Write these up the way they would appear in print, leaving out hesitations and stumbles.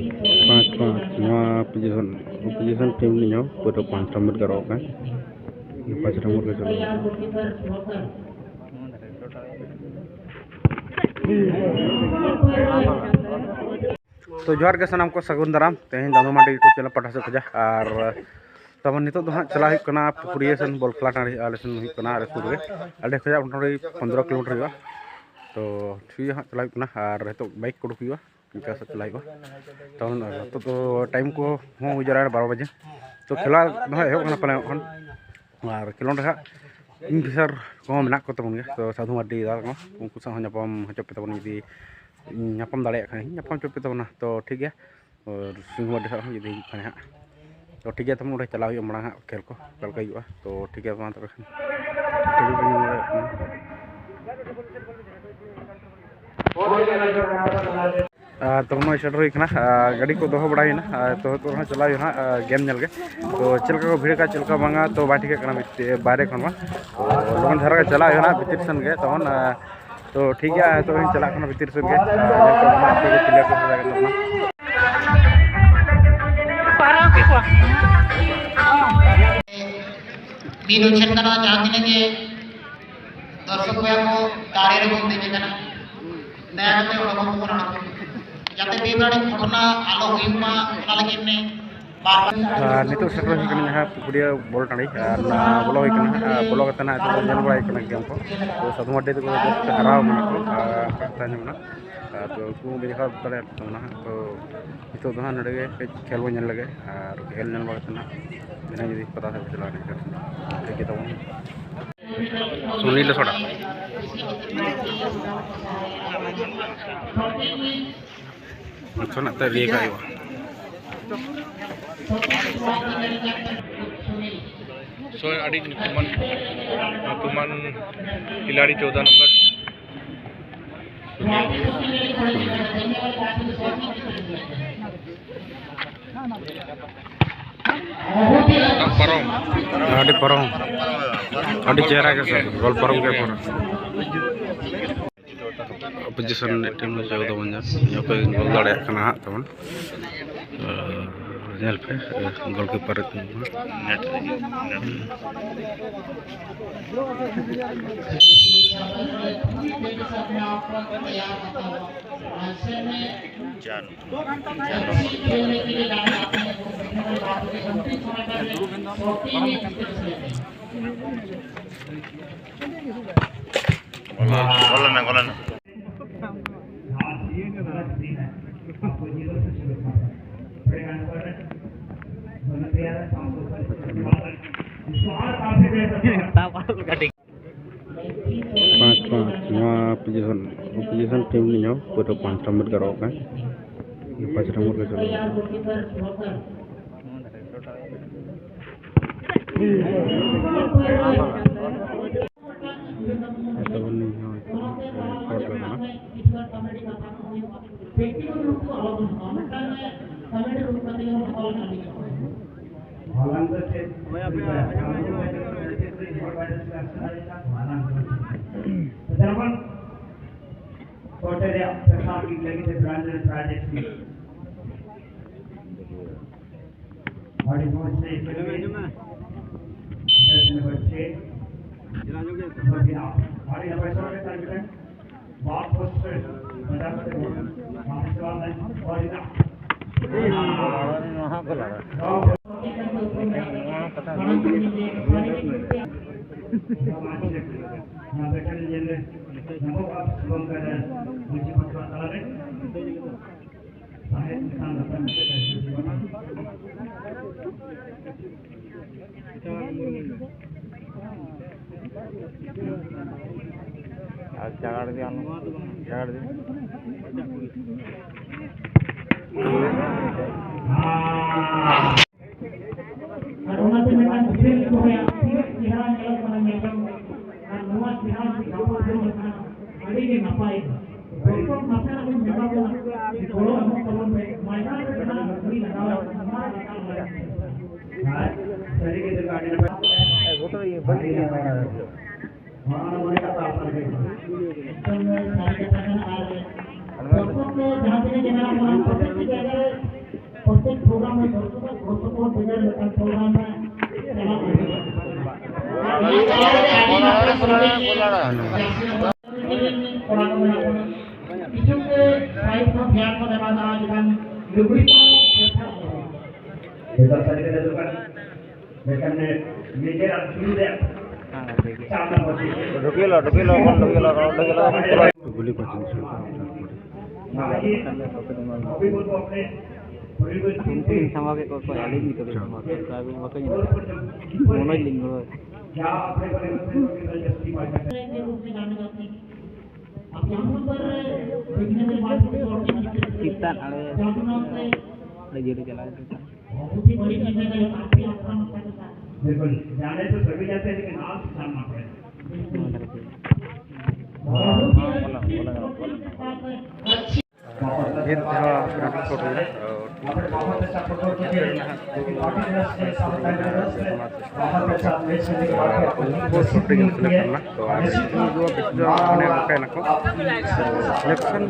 पाँच पाँच नवा पोजीशन टीम नहीं पूरा 5 नंबर का रोक है 5 नंबर का चलो तो जोहार के सामान को सगुन दाराम तेहन दादू माटी यूट्यूब चैनल पठा से खजा और तब नित चला पुखुरिया सन बॉल खेला टाँडी आले सन आले सुर गे अड़े खजा 15 किलोमीटर हुआ तो ठीक है चला और तो बाइक को उड़ूक इनका से चला तो टाइम को हो जरा 12 बजे तो खेला एहब पाले और खेलोड इन फिसर को मेना को तबन तो साधु मार्डी दादा उनको सा नापम हचप तबन यदि नापम दाड़े नापम चुप तबना तो ठीक है और सिंह मार्डी सा यदि हाँ तो ठीक है तब उड़े चला मांग खेल को कल का तो ठीक है तब नई सेटर होना गाड़ी को दो बड़ा तो चला गेम नलगे तो चलका को भीड़ का चलका बांगा तो बा ठीक बारे खन तो लगन धारा चला भीतर सन गे तहन तो ठीक है तो चला भीतर सन गे दर्शक को दारे रे बोलते हैं दया करते उड़म को जाते बेबाड़ी घटना आलो हुईमा ओना लगे ने बार नितो सेटर होइकना पुकुरिया बॉल टाणी बोलो होइकना बोलो कतना तो जन बड़ा होइकना गेम को तो साधु मार्डी को हराव मना को ताने मना तो को देखा तड़े ना तो नितो दहा नडे खेल बन लगे और खेल नन बड़ा तना बिना यदि पता से चला नहीं ठीक है तो सुनील सोडा सोना तरी का सो अड़ी तुमन खिलाड़ी 14 नंबर परम अड़ी चेहरा के सर गोल परम के पर अपोजिशन टीम में 14 बन जा पे गोल दाड़े कना तमन जेल पे गोलकीपर नेट गोलन पाँच पाँच नवा पोजीशन टीम नहीं पूरा 5 नंबर का रोक है 5 नंबर का चलो जहाँ program में protocol dengan program में itu ke baik biar pada mana dengan lebih kita tadi kita lakukan mereka media sudah sama masih dukilo गुली coaching sama ke kok alin gitu sama sabi makanya mono linggo kitan ale jadi jalan kita बिल्कुल जाने तो सभी जाते हैं लेकिन आप सामना पड़ेगा ये था फोटो है शूटिंग करना तो सिलेक्शन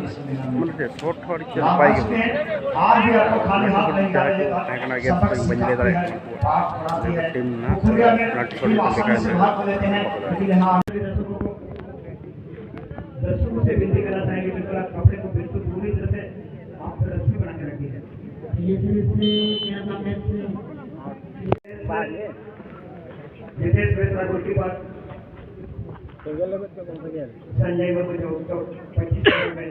मतलब शॉर्ट थोड़ी चल पाएगी आज भी आपको खाली हाथ नहीं जाने बंजले टीम ना दर्शकों से विनती करना चाहेंगे बिल्कुल आप कपड़े को बिल्कुल पूरी तरह से आप रस्सी बना के रखिए जितेश मिश्रा की बात संजय बाबू जो 25 में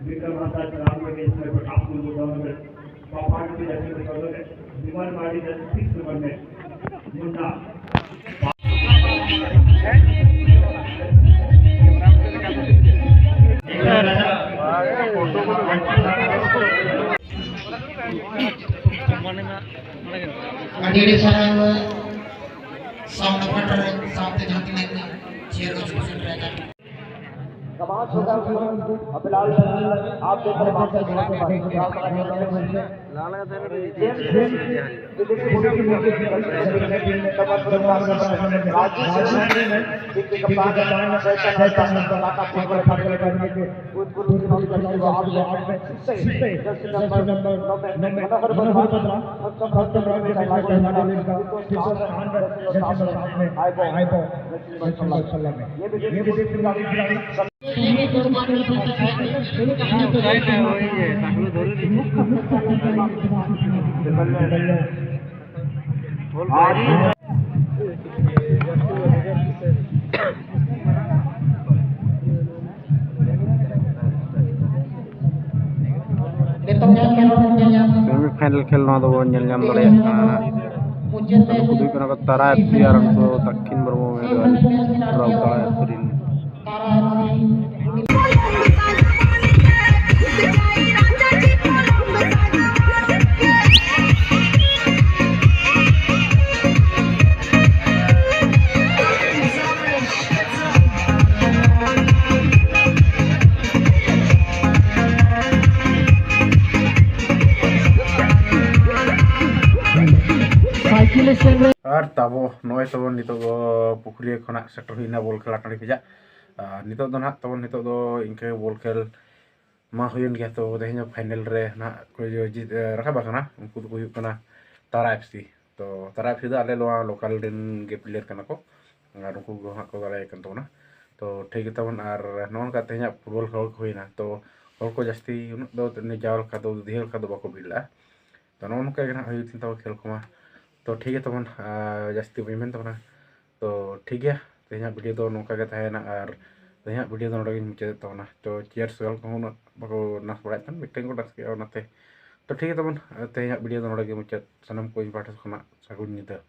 विक्रम माता राम में इसमें प्रकाश में पापा की दर्शन करोगे विमान बाड़ी 6 नंबर में Munna Adiri sarang sound operator sound te jati naik chair ko choose रहेगा फिलहाल आप देख रहे सेमीफाइनल खेल ना दो ñel ñam dole kudu kana tara siaran to takkin bermo me raw kala furin और तब नय तब नित पुखुरी खना सेटर हुईना बल खेला टाँडी खजा नित ना तब नित इनके बल खेल मा हुईन गया तो तेज फाइनल रे ना रखा उनको तारा एफसी तो तारा एफसी आले लोकल दिन गे प्लेयर करना को और उनको हाँ को दाड़ा तबना तो ठीक है तबन और नौका तेज फुटबल खेल हुईना तो हर को जास्ती उन जाओ ढेर बाको भिड़ा तो नौका तब खेल को तो ठीक है तबन जास्ती पेमेंट तबना तो ठीक है तेज वीडियो तो नौका के तहना और तेज वीडियो तो नोड़े मुचाद तबना तो चेयर सेल को बाको नाच बड़ा मिट्टन को नाच के तो ठीक है तबन तेज वीडियो तो नोड़े मुचाद सामान को पाठा खना सागुन निदा